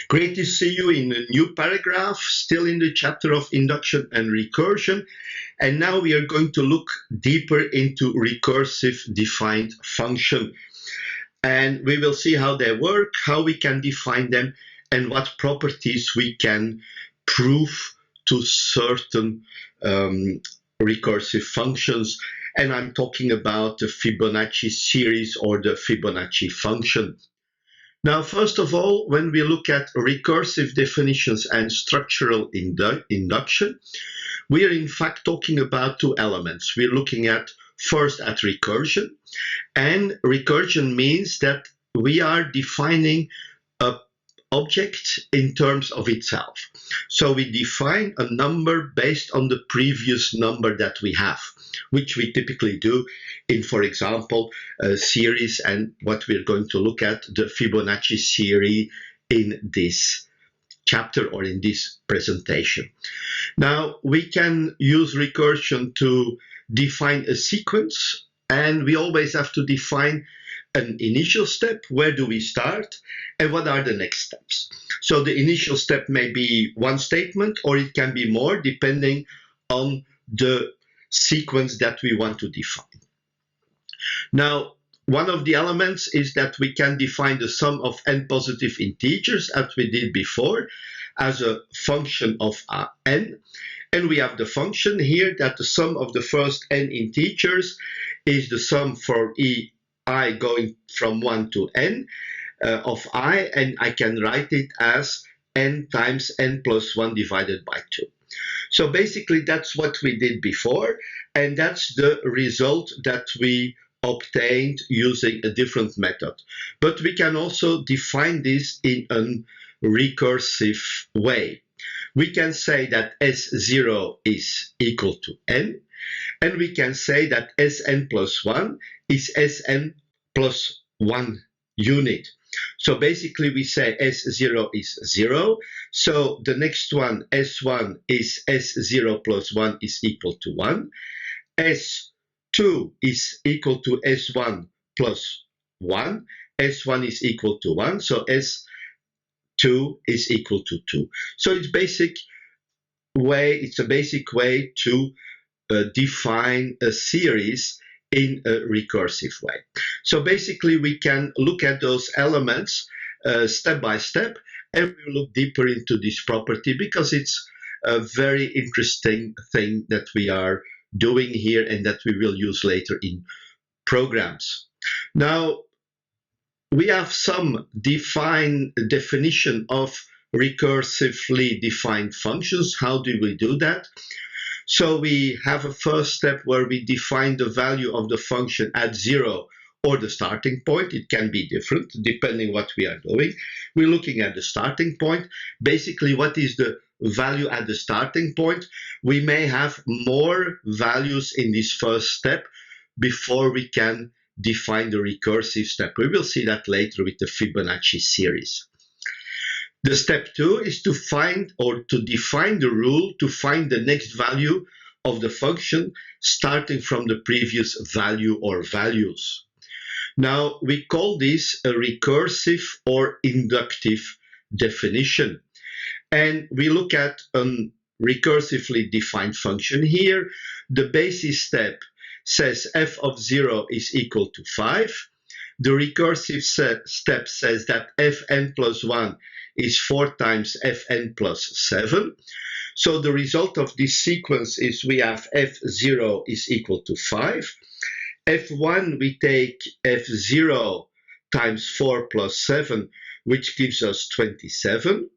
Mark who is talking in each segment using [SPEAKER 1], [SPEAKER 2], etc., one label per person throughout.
[SPEAKER 1] Great to see you in a new paragraph, still in the chapter of induction and recursion. And now we are going to look deeper into recursive defined function. And we will see how they work, how we can define them, and what properties we can prove to certain recursive functions. And I'm talking about the Fibonacci series or the Fibonacci function. Now, first of all, when we look at recursive definitions and structural induction, we are in fact talking about two elements. We're looking at first at recursion, and recursion means that we are defining an object in terms of itself. So we define a number based on the previous number that we have, which we typically do in, for example, a series, and what we're going to look at, the Fibonacci series in this chapter or in this presentation. Now, we can use recursion to define a sequence, and we always have to define an initial step. Where do we start, and what are the next steps? So the initial step may be one statement, or it can be more, depending on the sequence that we want to define. Now, one of the elements is that we can define the sum of n positive integers, as we did before, as a function of n. And we have the function here that the sum of the first n integers is the sum for I going from 1 to n of I, and I can write it as n times n plus 1 divided by 2. So basically that's what we did before, and that's the result that we obtained using a different method. But we can also define this in a recursive way. We can say that S0 is equal to n, and we can say that Sn plus 1 is Sn plus 1 unit. So basically we say S0 is 0, so the next one, S1, is S0 plus 1 is equal to 1. S2 is equal to S1 plus 1. S1 is equal to 1, so S2 is equal to 2. So it's a basic way to define a series in a recursive way. So basically we can look at those elements step by step, and we will look deeper into this property because it's a very interesting thing that we are doing here and that we will use later in programs. Now, we have some definition of recursively defined functions. How do we do that? So we have a first step where we define the value of the function at 0 or the starting point. It can be different depending what we are doing. We're looking at the starting point. Basically, what is the value at the starting point? We may have more values in this first step before we can define the recursive step. We will see that later with the Fibonacci series. The step 2 is to find or to define the rule to find the next value of the function starting from the previous value or values. Now, we call this a recursive or inductive definition. And we look at a recursively defined function here. The basis step says f of 0 is equal to 5. The recursive step says that fn plus 1 is 4 times fn plus 7. So the result of this sequence is we have f0 is equal to 5. f1 we take f0 times 4 plus 7, which gives us 27.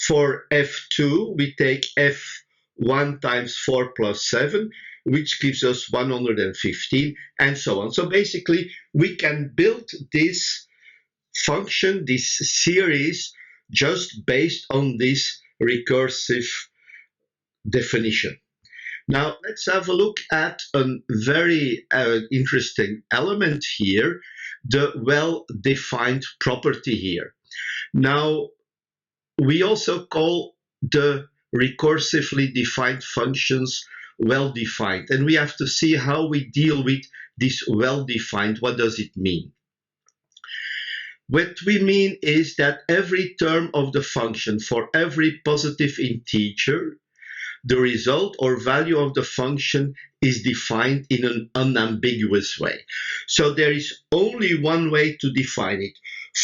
[SPEAKER 1] For f2 we take f1 times 4 plus 7, which gives us 115, and so on. So basically we can build this function, this series, just based on this recursive definition. Now let's have a look at a very interesting element here, the well-defined property here. Now we also call the recursively defined functions well-defined, and we have to see how we deal with this well-defined. What does it mean? What we mean is that every term of the function, for every positive integer, the result or value of the function is defined in an unambiguous way. So there is only one way to define it.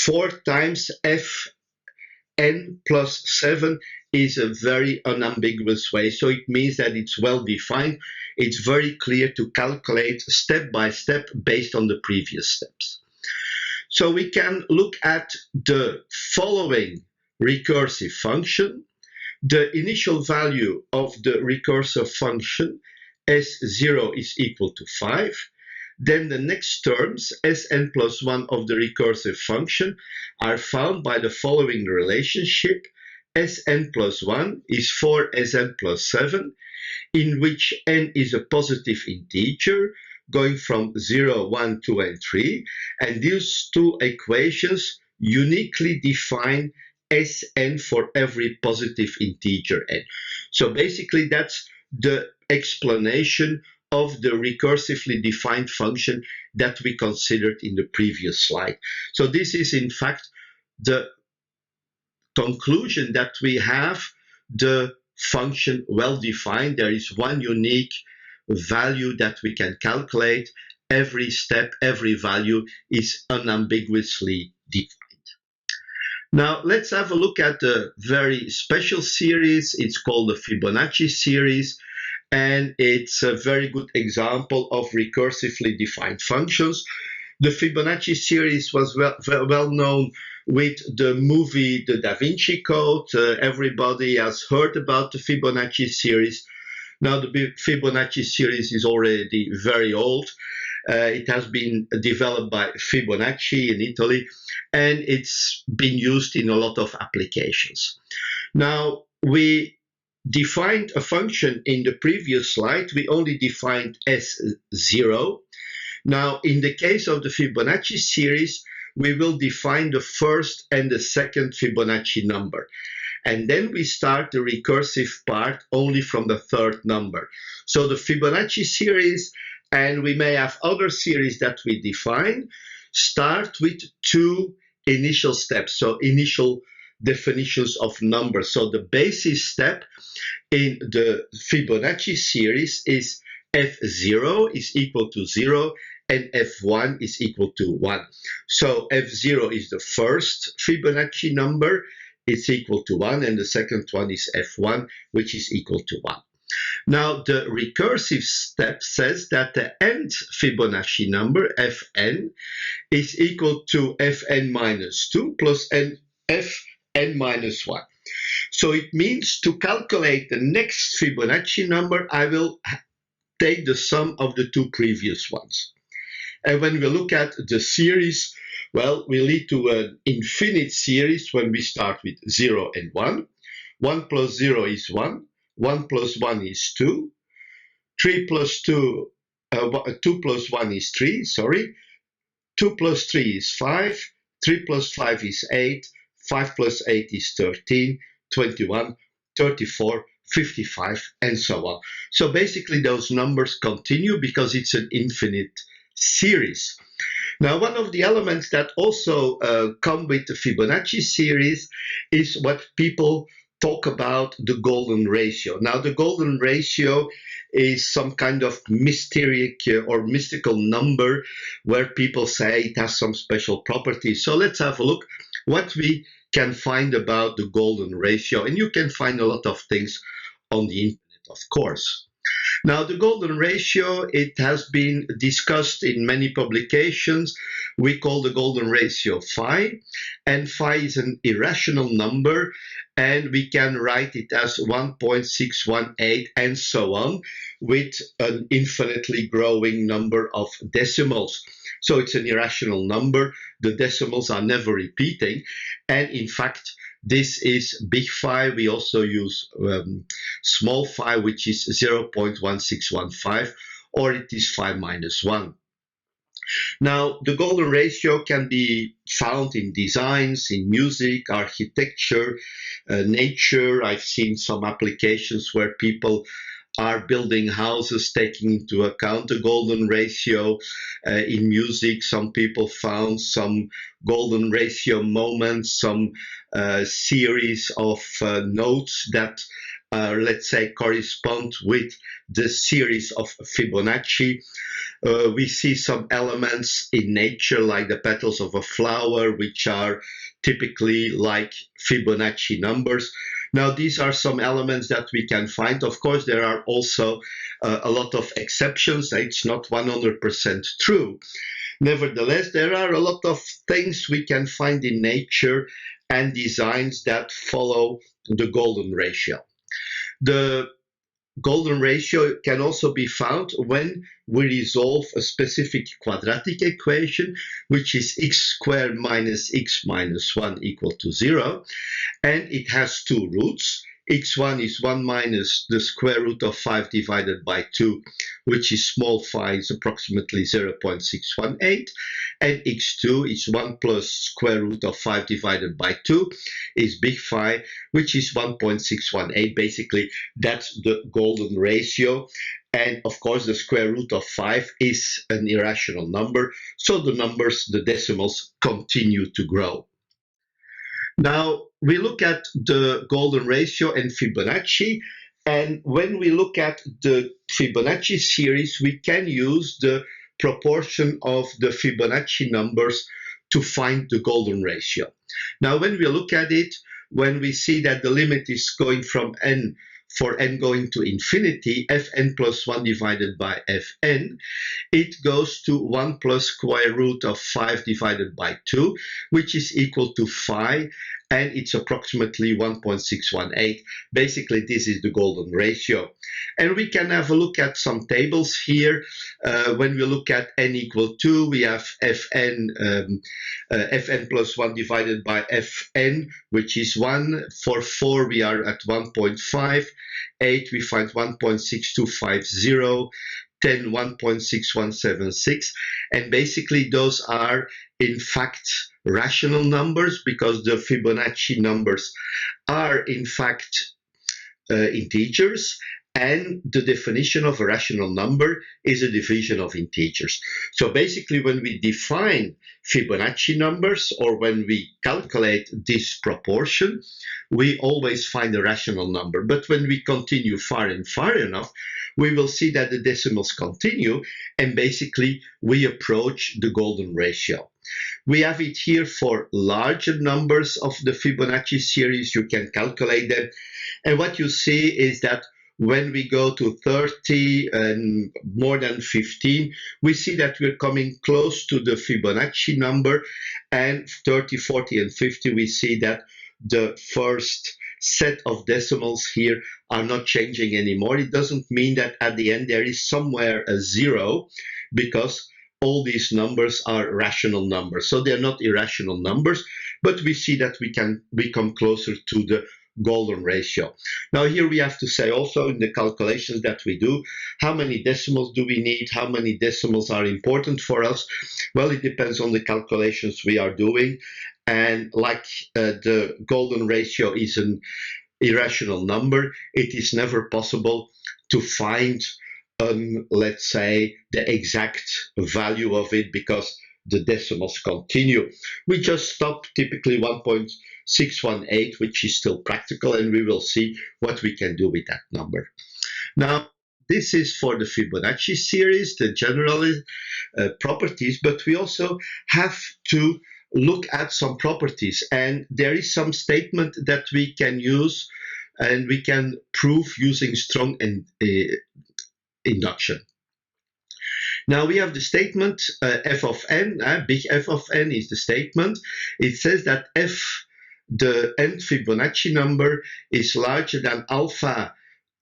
[SPEAKER 1] 4 times fn plus 7 is a very unambiguous way. So it means that it's well defined. It's very clear to calculate step by step based on the previous steps. So we can look at the following recursive function. The initial value of the recursive function S0 is equal to 5. Then the next terms, Sn plus 1 of the recursive function, are found by the following relationship. Sn plus 1 is 4Sn plus 7, in which n is a positive integer, going from 0, 1, 2, and 3. And these two equations uniquely define Sn for every positive integer n. So basically that's the explanation of the recursively defined function that we considered in the previous slide. So this is in fact the conclusion that we have the function well defined. There is one unique value that we can calculate. Every step, every value is unambiguously defined. Now let's have a look at a very special series. It's called the Fibonacci series, and it's a very good example of recursively defined functions. The Fibonacci series was well known with the movie The Da Vinci Code. Everybody has heard about the Fibonacci series. Now the Fibonacci series is already very old. It has been developed by Fibonacci in Italy, and it's been used in a lot of applications. Now, we defined a function in the previous slide. We only defined S0. Now, in the case of the Fibonacci series, we will define the first and the second Fibonacci number. And then we start the recursive part only from the third number. So the Fibonacci series, and we may have other series that we define, start with two initial steps, so initial definitions of numbers. So the basis step in the Fibonacci series is f0 is equal to 0 and f1 is equal to 1. So f0 is the first Fibonacci number, it's equal to 1, and the second one is f1, which is equal to 1. Now, the recursive step says that the nth Fibonacci number, fn, is equal to fn minus 2 plus fn minus 1. So it means to calculate the next Fibonacci number, I will take the sum of the two previous ones. And when we look at the series, well, we lead to an infinite series when we start with 0 and 1. 1 plus 0 is 1. 1 plus 1 is 2. 2 plus 1 is 3, sorry. 2 plus 3 is 5. 3 plus 5 is 8. 5 plus 8 is 13, 21, 34, 55, and so on. So basically those numbers continue because it's an infinite series. Now, one of the elements that also come with the Fibonacci series is what people talk about the golden ratio. Now, the golden ratio is some kind of mysterious or mystical number where people say it has some special properties. So let's have a look what we can find about the golden ratio. And you can find a lot of things on the internet, of course. Now, the golden ratio, it has been discussed in many publications. We call the golden ratio phi, and phi is an irrational number, and we can write it as 1.618 and so on, with an infinitely growing number of decimals. So it's an irrational number. The decimals are never repeating, and in fact, this is big phi. We also use small phi, which is 0.1615, or it is phi minus 1. Now, the golden ratio can be found in designs, in music, architecture, nature. I've seen some applications where people are building houses taking into account the golden ratio. In music, some people found some golden ratio moments, some series of notes that let's say correspond with the series of Fibonacci. We see some elements in nature like the petals of a flower, which are typically like Fibonacci numbers. Now, these are some elements that we can find. Of course, there are also a lot of exceptions. It's not 100% true. Nevertheless, there are a lot of things we can find in nature and designs that follow the golden ratio. The golden ratio can also be found when we resolve a specific quadratic equation, which is x squared minus x minus 1 equal to 0, and it has two roots. x1 is 1 minus the square root of 5 divided by 2, which is small phi is approximately 0.618, and x2 is 1 plus square root of 5 divided by 2 is big phi, which is 1.618. Basically, that's the golden ratio. And of course, the square root of 5 is an irrational number, so the numbers, the decimals, continue to grow. Now, we look at the golden ratio and Fibonacci, and when we look at the Fibonacci series, we can use the proportion of the Fibonacci numbers to find the golden ratio. Now, when we look at it, when we see that the limit is going from n, for n going to infinity, fn plus 1 divided by fn, it goes to 1 plus square root of 5 divided by 2, which is equal to phi, and it's approximately 1.618. Basically, this is the golden ratio. And we can have a look at some tables here. When we look at n equal 2, we have fn plus 1 divided by fn, which is 1. For 4, we are at 1.5. 8, we find 1.6250. 10, 1.6176. And basically, those are, in fact, rational numbers because the Fibonacci numbers are, in fact, integers. And the definition of a rational number is a division of integers. So basically, when we define Fibonacci numbers or when we calculate this proportion, we always find a rational number. But when we continue far and far enough, we will see that the decimals continue, and basically we approach the golden ratio. We have it here for larger numbers of the Fibonacci series. You can calculate them. And what you see is that when we go to 30 and more than 15, we see that we're coming close to the Fibonacci number. And 30, 40, and 50, we see that the first set of decimals here are not changing anymore. It doesn't mean that at the end there is somewhere a 0, because all these numbers are rational numbers. So they're not irrational numbers, but we see that we can become closer to the golden ratio. Now here we have to say also in the calculations that we do, how many decimals do we need? How many decimals are important for us? Well, it depends on the calculations we are doing. And like the golden ratio is an irrational number, it is never possible to find, let's say, the exact value of it because the decimals continue. We just stop typically 1.618, which is still practical, and we will see what we can do with that number. Now, this is for the Fibonacci series, the general properties, but we also have to look at some properties, and there is some statement that we can use and we can prove using strong induction. Now we have the statement f of n, big F of n is the statement. It says that f, the nth Fibonacci number, is larger than alpha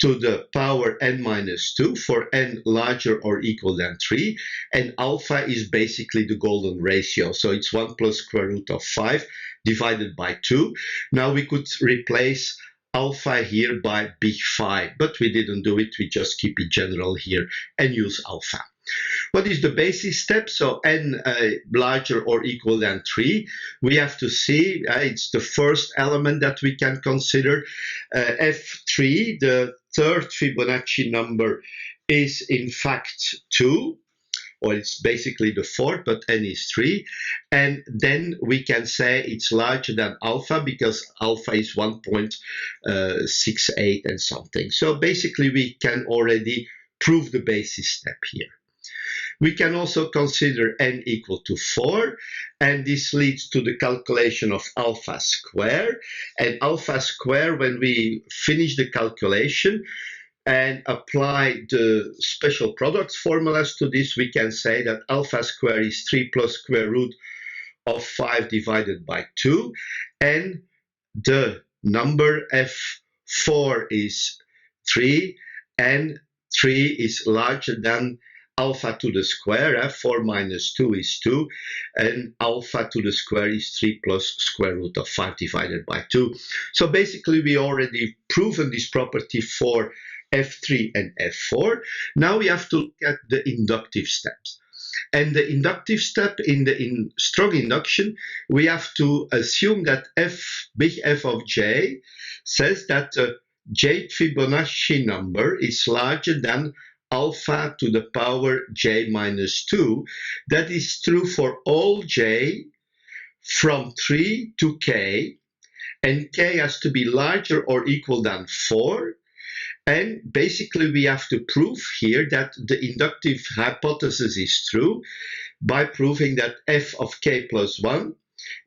[SPEAKER 1] to the power n minus 2 for n larger or equal than 3, and alpha is basically the golden ratio. So it's 1 plus square root of 5 divided by 2. Now we could replace alpha here by big phi, but we didn't do it. We just keep it general here and use alpha. What is the basis step? So n larger or equal than 3. We have to see, it's the first element that we can consider. F3, the third Fibonacci number is in fact 2, or it's basically the fourth, but n is 3. And then we can say it's larger than alpha because alpha is 1.68 and something. So basically we can already prove the basis step here. We can also consider n equal to 4, and this leads to the calculation of alpha square. And alpha square, when we finish the calculation and apply the special product formulas to this, we can say that alpha square is 3 plus square root of 5 divided by 2, and the number f4 is 3, and 3 is larger than alpha to the square. 4 minus 2 is 2, and alpha to the square is 3 plus square root of 5 divided by 2. So basically we already proven this property for f3 and f4. Now we have to look at the inductive steps. And the inductive step in strong induction, we have to assume that big F of j says that the jth Fibonacci number is larger than alpha to the power j minus 2. That is true for all j from 3 to k, and k has to be larger or equal than 4. And basically we have to prove here that the inductive hypothesis is true by proving that f of k plus 1,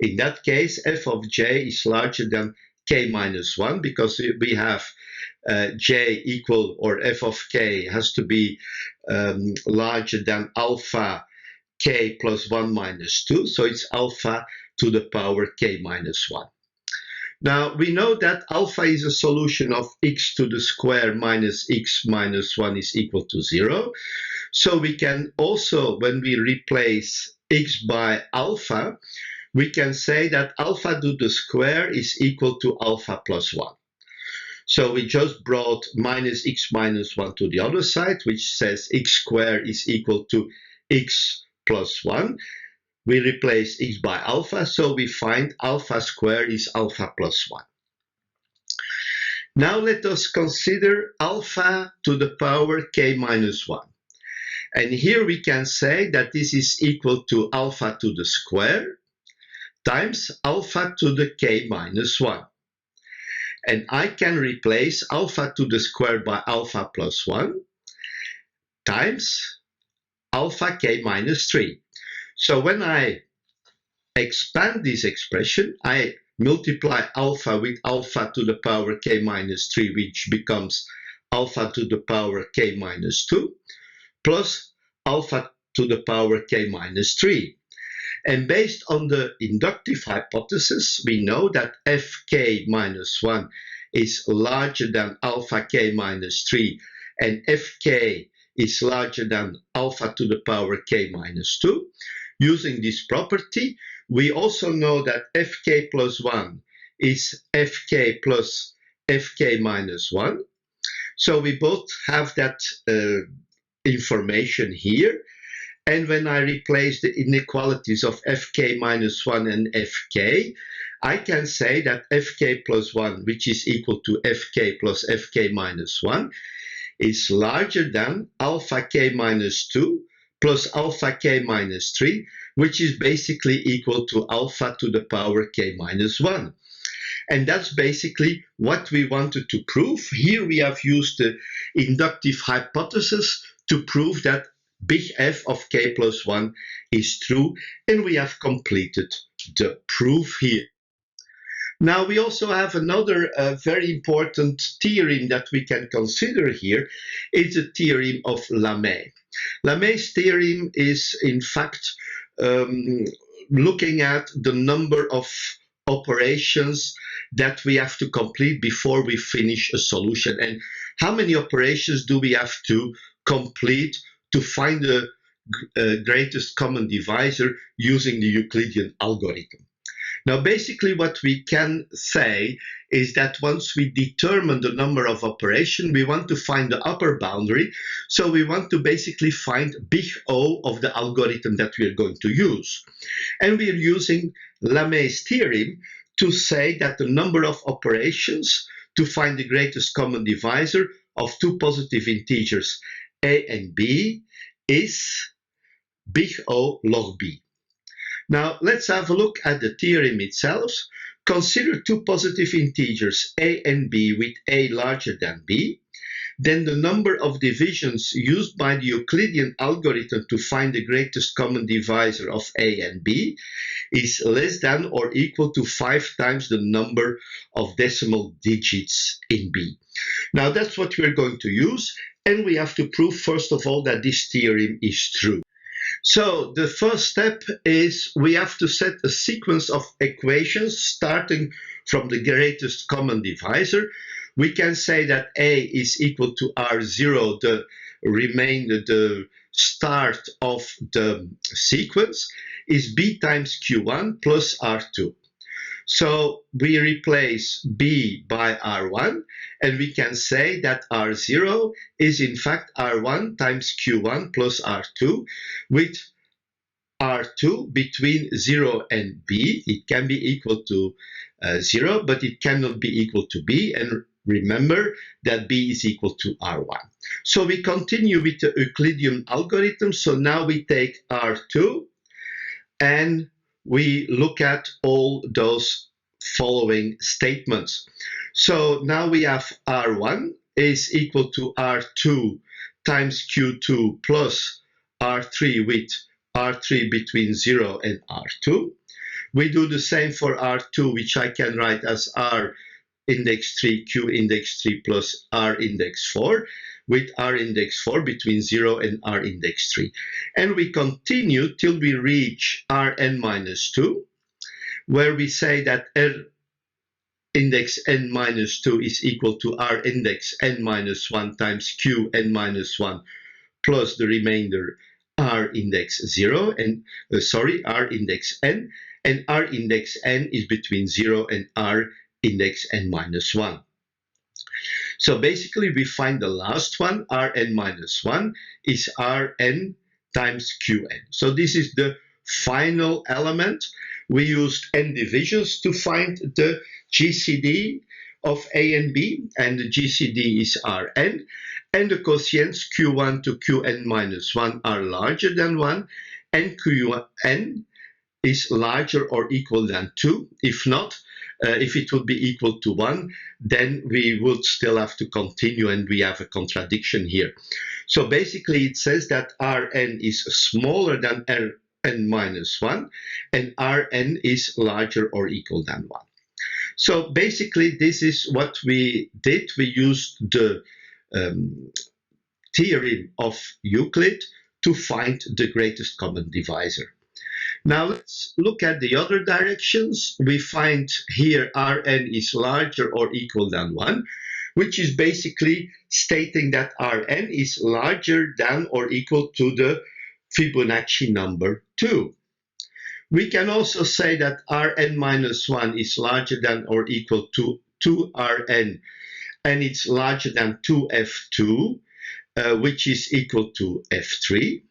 [SPEAKER 1] in that case f of j is larger than k minus 1, because we have j equal, or f of k has to be larger than alpha k plus 1 minus 2, so it's alpha to the power k minus 1. Now, we know that alpha is a solution of x to the square minus x minus 1 is equal to 0. So we can also, when we replace x by alpha, we can say that alpha to the square is equal to alpha plus 1. So we just brought minus x minus 1 to the other side, which says x squared is equal to x plus 1. We replace x by alpha, so we find alpha squared is alpha plus 1. Now let us consider alpha to the power k minus 1. And here we can say that this is equal to alpha to the square times alpha to the k minus 1. And I can replace alpha to the square by alpha plus 1 times alpha k minus 3. So when I expand this expression, I multiply alpha with alpha to the power k minus 3, which becomes alpha to the power k minus 2, plus alpha to the power k minus 3. And based on the inductive hypothesis, we know that fk minus 1 is larger than alpha k minus 3, and fk is larger than alpha to the power k minus 2. Using this property, we also know that fk plus 1 is fk plus fk minus 1. So we both have that information here. And when I replace the inequalities of fk minus 1 and fk, I can say that fk plus 1, which is equal to fk plus fk minus 1, is larger than alpha k minus 2 plus alpha k minus 3, which is basically equal to alpha to the power k minus 1. And that's basically what we wanted to prove. Here we have used the inductive hypothesis to prove that big F of k plus 1 is true, and we have completed the proof here. Now we also have another very important theorem that we can consider here. It's the theorem of Lamé. Lamé's theorem is in fact looking at the number of operations that we have to complete before we finish a solution, and how many operations do we have to complete to find the greatest common divisor using the Euclidean algorithm. Now basically what we can say is that once we determine the number of operations, we want to find the upper boundary. So we want to basically find big O of the algorithm that we are going to use. And we are using Lamé's theorem to say that the number of operations to find the greatest common divisor of two positive integers a and b is big O log b. Now let's have a look at the theorem itself. Consider two positive integers a and b with a larger than b. Then the number of divisions used by the Euclidean algorithm to find the greatest common divisor of a and b is less than or equal to 5 times the number of decimal digits in b. Now that's what we're going to use, and we have to prove first of all that this theorem is true. So the first step is we have to set a sequence of equations starting from the greatest common divisor. We can say that A is equal to R0, the remainder, the start of the sequence, is B times Q1 plus R2. So we replace B by R1, and we can say that R0 is in fact R1 times Q1 plus R2, with R2 between 0 and B. It can be equal to 0, but it cannot be equal to B. And remember that B is equal to R1. So we continue with the Euclidean algorithm. So now we take R2 and we look at all those following statements. So now we have R1 is equal to R2 times Q2 plus R3 with R3 between 0 and R2. We do the same for R2, which I can write as R index 3, Q index 3 plus R index 4, with R index 4 between 0 and R index 3. And we continue till we reach Rn minus 2, where we say that R index n minus 2 is equal to R index n minus 1 times Q n minus 1 plus the remainder R index 0 and R index n, and R index n is between 0 and R index n minus 1. So basically we find the last one, Rn minus 1, is Rn times Qn. So this is the final element. We used n divisions to find the GCD of A and B, and the GCD is Rn, and the quotients Q1 to Qn minus 1 are larger than 1, and Qn is larger or equal than 2. If not, if it would be equal to 1, then we would still have to continue, and we have a contradiction here. So basically it says that Rn is smaller than Rn minus 1, and Rn is larger or equal than 1. So basically this is what we did. We used the theorem of Euclid to find the greatest common divisor. Now let's look at the other directions. We find here Rn is larger or equal than 1, which is basically stating that Rn is larger than or equal to the Fibonacci number 2. We can also say that Rn minus 1 is larger than or equal to 2Rn, and it's larger than 2F2, which is equal to F3.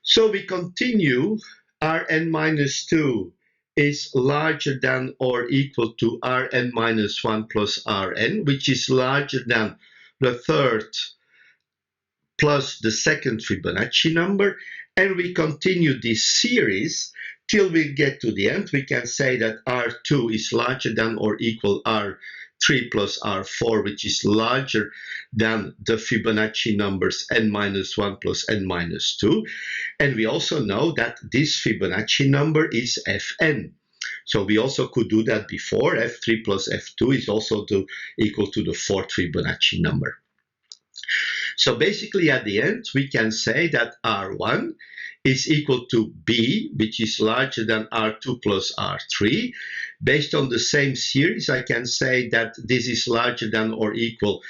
[SPEAKER 1] So we continue. Rn minus 2 is larger than or equal to Rn minus 1 plus Rn, which is larger than the third plus the second Fibonacci number. And we continue this series till we get to the end. We can say that R2 is larger than or equal R3 plus R4, which is larger than the Fibonacci numbers n minus 1 plus n minus 2. And we also know that this Fibonacci number is Fn. So we also could do that before. F3 plus F2 is also equal to the fourth Fibonacci number. So basically at the end, we can say that R1 is equal to B, which is larger than R2 plus R3. Based on the same series, I can say that this is larger than or equal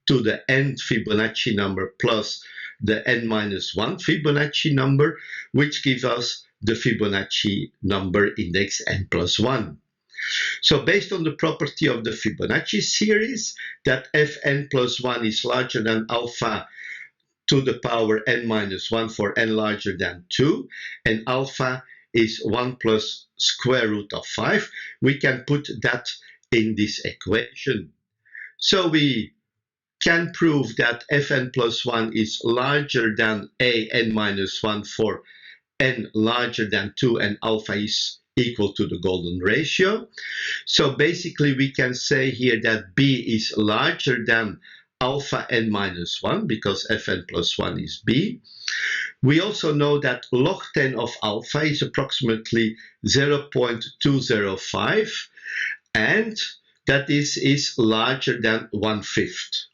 [SPEAKER 1] to the nth Fibonacci number plus the n minus 1 Fibonacci number, which gives us the Fibonacci number index n plus 1. So based on the property of the Fibonacci series, that Fn plus 1 is larger than alpha to the power n minus 1 for n larger than 2, and alpha is 1 plus square root of 5, we can put that in this equation. So we can prove that fn plus 1 is larger than a n minus 1 for n larger than 2 and alpha is equal to the golden ratio. So basically we can say here that b is larger than alpha n minus 1 because fn plus 1 is b. We also know that log 10 of alpha is approximately 0.205 and that this is larger than 1/5.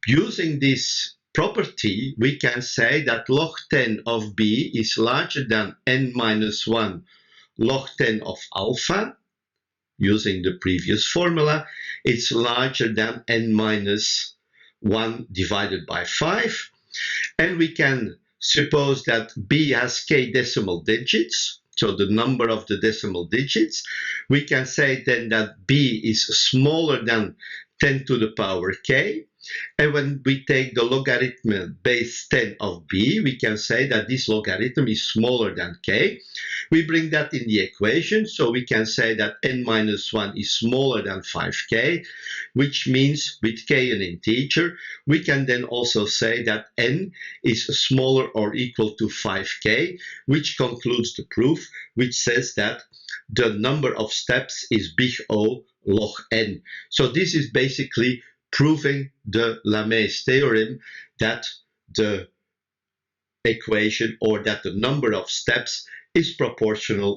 [SPEAKER 1] Using this property, we can say that log 10 of b is larger than n minus 1 log 10 of alpha. Using the previous formula, it's larger than n minus 1 divided by 5. And we can suppose that b has k decimal digits, so the number of the decimal digits. We can say then that b is smaller than 10 to the power k. And when we take the logarithm base 10 of b, we can say that this logarithm is smaller than k. We bring that in the equation, so we can say that n minus 1 is smaller than 5k, which means with k an integer, we can then also say that n is smaller or equal to 5k, which concludes the proof, which says that the number of steps is big O log n. So this is basically proving the Lamé's theorem that the equation or that the number of steps is proportional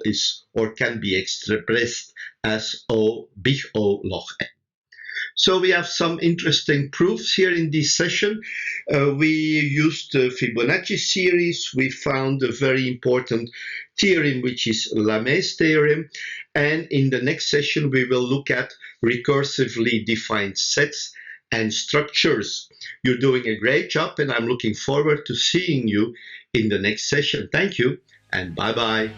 [SPEAKER 1] or can be expressed as big O log n. So we have some interesting proofs here in this session. We used the Fibonacci series. We found a very important theorem, which is Lamé's theorem. And in the next session, we will look at recursively defined sets and structures. You're doing a great job, and I'm looking forward to seeing you in the next session. Thank you, and bye-bye.